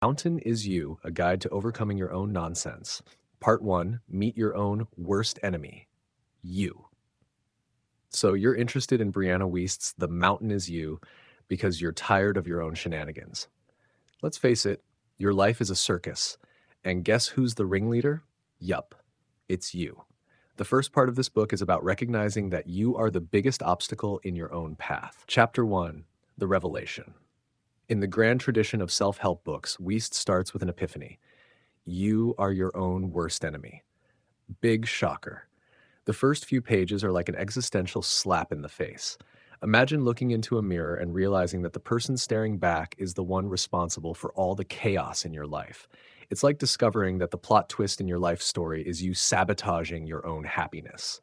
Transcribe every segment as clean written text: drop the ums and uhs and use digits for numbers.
Mountain is You, A Guide to Overcoming Your Own Nonsense. Part 1, Meet Your Own Worst Enemy, You. So you're interested in Brianna Wiest's The Mountain is You because you're tired of your own shenanigans. Let's face it, your life is a circus. And guess who's the ringleader? Yup, it's you. The first part of this book is about recognizing that you are the biggest obstacle in your own path. Chapter 1, The Revelation. In the grand tradition of self-help books, Wiest starts with an epiphany. You are your own worst enemy. Big shocker. The first few pages are like an existential slap in the face. Imagine looking into a mirror and realizing that the person staring back is the one responsible for all the chaos in your life. It's like discovering that the plot twist in your life story is you sabotaging your own happiness.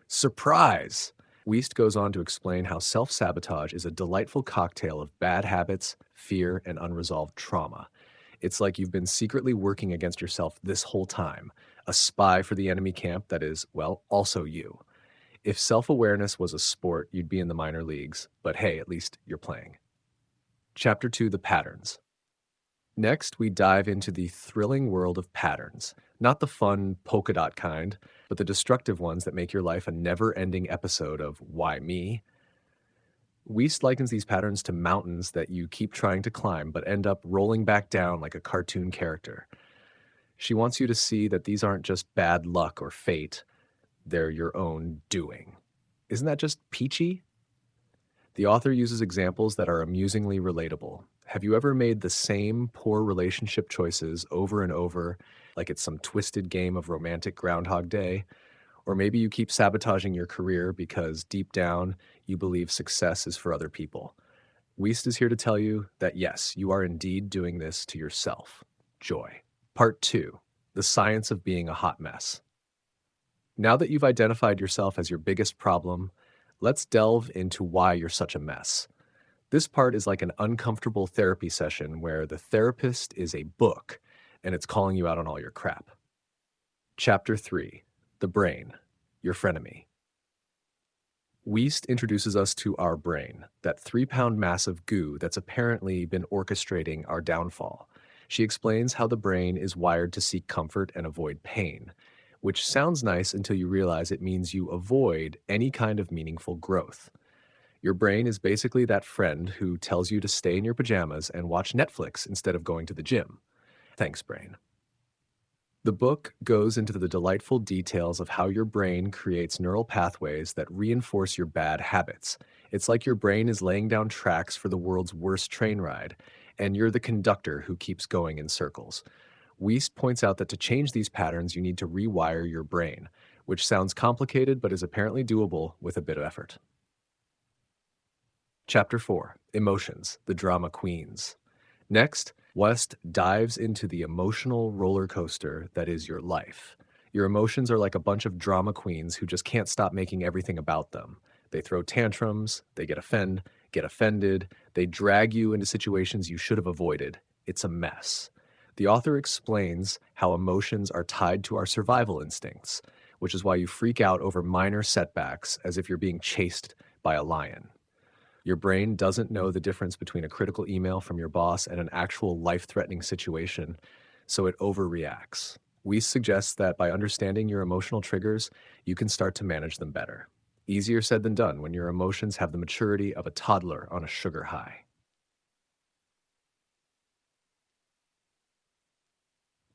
Surprise! Wiest goes on to explain how self-sabotage is a delightful cocktail of bad habits, fear, and unresolved trauma. It's like you've been secretly working against yourself this whole time, a spy for the enemy camp that is, well, also you. If self-awareness was a sport, you'd be in the minor leagues, but hey, at least you're playing. Chapter 2, The Patterns. Next, we dive into the thrilling world of patterns. Not the fun polka dot kind, but the destructive ones that make your life a never-ending episode of Why Me? Wiest likens these patterns to mountains that you keep trying to climb but end up rolling back down like a cartoon character. She wants you to see that these aren't just bad luck or fate, they're your own doing. Isn't that just peachy? The author uses examples that are amusingly relatable. Have you ever made the same poor relationship choices over and over, like it's some twisted game of romantic Groundhog Day? Or maybe you keep sabotaging your career because deep down you believe success is for other people. Wiest is here to tell you that yes, you are indeed doing this to yourself. Joy. Part 2, The Science of Being a Hot Mess. Now that you've identified yourself as your biggest problem, let's delve into why you're such a mess. This part is like an uncomfortable therapy session where the therapist is a book and it's calling you out on all your crap. Chapter 3, The Brain, Your Frenemy. Wiest introduces us to our brain, that 3-pound mass of goo that's apparently been orchestrating our downfall. She explains how the brain is wired to seek comfort and avoid pain, which sounds nice until you realize it means you avoid any kind of meaningful growth. Your brain is basically that friend who tells you to stay in your pajamas and watch Netflix instead of going to the gym. Thanks, brain. The book goes into the delightful details of how your brain creates neural pathways that reinforce your bad habits. It's like your brain is laying down tracks for the world's worst train ride, and you're the conductor who keeps going in circles. Wiest points out that to change these patterns, you need to rewire your brain, which sounds complicated but is apparently doable with a bit of effort. Chapter 4, Emotions, the Drama Queens. Next, Wiest dives into the emotional roller coaster that is your life. Your emotions are like a bunch of drama queens who just can't stop making everything about them. They throw tantrums, they get offended, they drag you into situations you should have avoided. It's a mess. The author explains how emotions are tied to our survival instincts, which is why you freak out over minor setbacks as if you're being chased by a lion. Your brain doesn't know the difference between a critical email from your boss and an actual life-threatening situation, so it overreacts. We suggest that by understanding your emotional triggers, you can start to manage them better. Easier said than done when your emotions have the maturity of a toddler on a sugar high.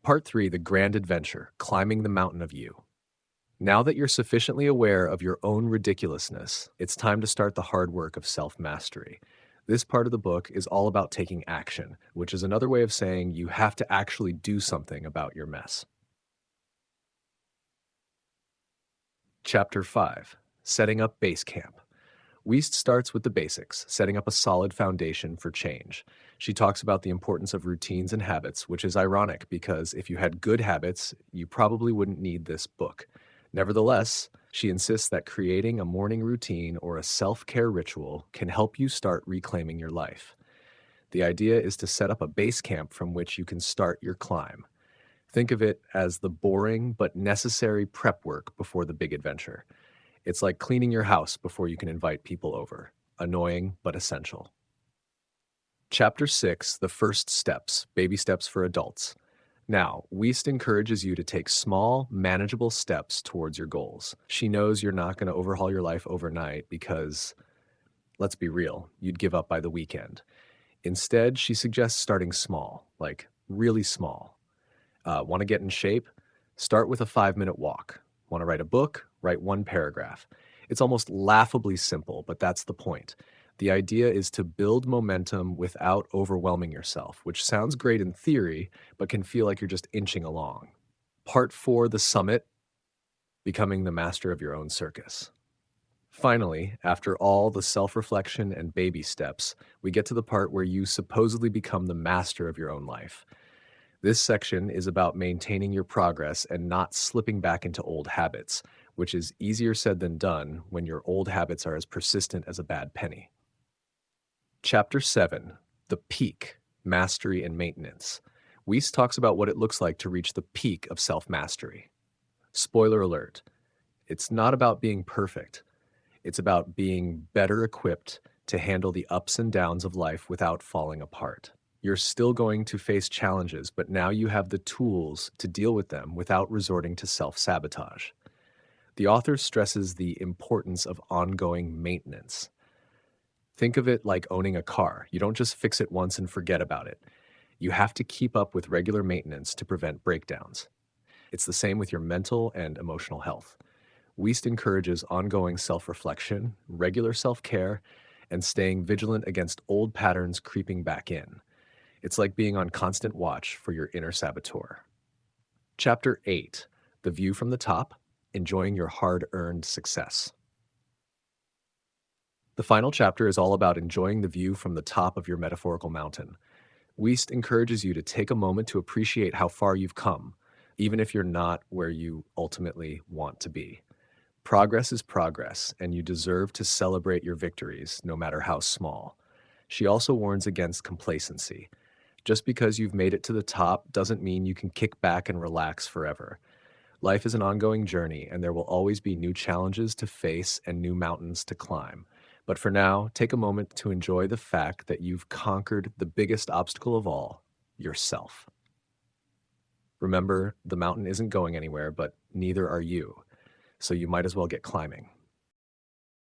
Part 3, The Grand Adventure, Climbing the Mountain of You. Now that you're sufficiently aware of your own ridiculousness, it's time to start the hard work of self-mastery. This part of the book is all about taking action, which is another way of saying you have to actually do something about your mess. Chapter 5, Setting Up Base Camp. Wiest starts with the basics, setting up a solid foundation for change. She talks about the importance of routines and habits, which is ironic because if you had good habits, you probably wouldn't need this book. Nevertheless, she insists that creating a morning routine or a self-care ritual can help you start reclaiming your life. The idea is to set up a base camp from which you can start your climb. Think of it as the boring but necessary prep work before the big adventure. It's like cleaning your house before you can invite people over. Annoying but essential. Chapter 6, The First Steps, Baby Steps for Adults. Now, Wiest encourages you to take small, manageable steps towards your goals. She knows you're not going to overhaul your life overnight because, let's be real, you'd give up by the weekend. Instead, she suggests starting small, like really small. Want to get in shape? Start with a 5-minute walk. Want to write a book? Write one paragraph. It's almost laughably simple, but that's the point. The idea is to build momentum without overwhelming yourself, which sounds great in theory, but can feel like you're just inching along. Part 4, The Summit, Becoming the Master of Your Own Circus. Finally, after all the self-reflection and baby steps, we get to the part where you supposedly become the master of your own life. This section is about maintaining your progress and not slipping back into old habits, which is easier said than done when your old habits are as persistent as a bad penny. Chapter 7, The Peak, Mastery and Maintenance. Wiest talks about what it looks like to reach the peak of self-mastery. Spoiler alert, it's not about being perfect. It's about being better equipped to handle the ups and downs of life without falling apart. You're still going to face challenges, but now you have the tools to deal with them without resorting to self-sabotage. The author stresses the importance of ongoing maintenance. Think of it like owning a car. You don't just fix it once and forget about it. You have to keep up with regular maintenance to prevent breakdowns. It's the same with your mental and emotional health. Wiest encourages ongoing self-reflection, regular self-care, and staying vigilant against old patterns creeping back in. It's like being on constant watch for your inner saboteur. Chapter 8, The View from the Top, Enjoying Your Hard-Earned Success. The final chapter is all about enjoying the view from the top of your metaphorical mountain. Wiest encourages you to take a moment to appreciate how far you've come, even if you're not where you ultimately want to be. Progress is progress, and you deserve to celebrate your victories, no matter how small. She also warns against complacency. Just because you've made it to the top doesn't mean you can kick back and relax forever. Life is an ongoing journey, and there will always be new challenges to face and new mountains to climb. But for now, take a moment to enjoy the fact that you've conquered the biggest obstacle of all, yourself. Remember, the mountain isn't going anywhere, but neither are you. So you might as well get climbing.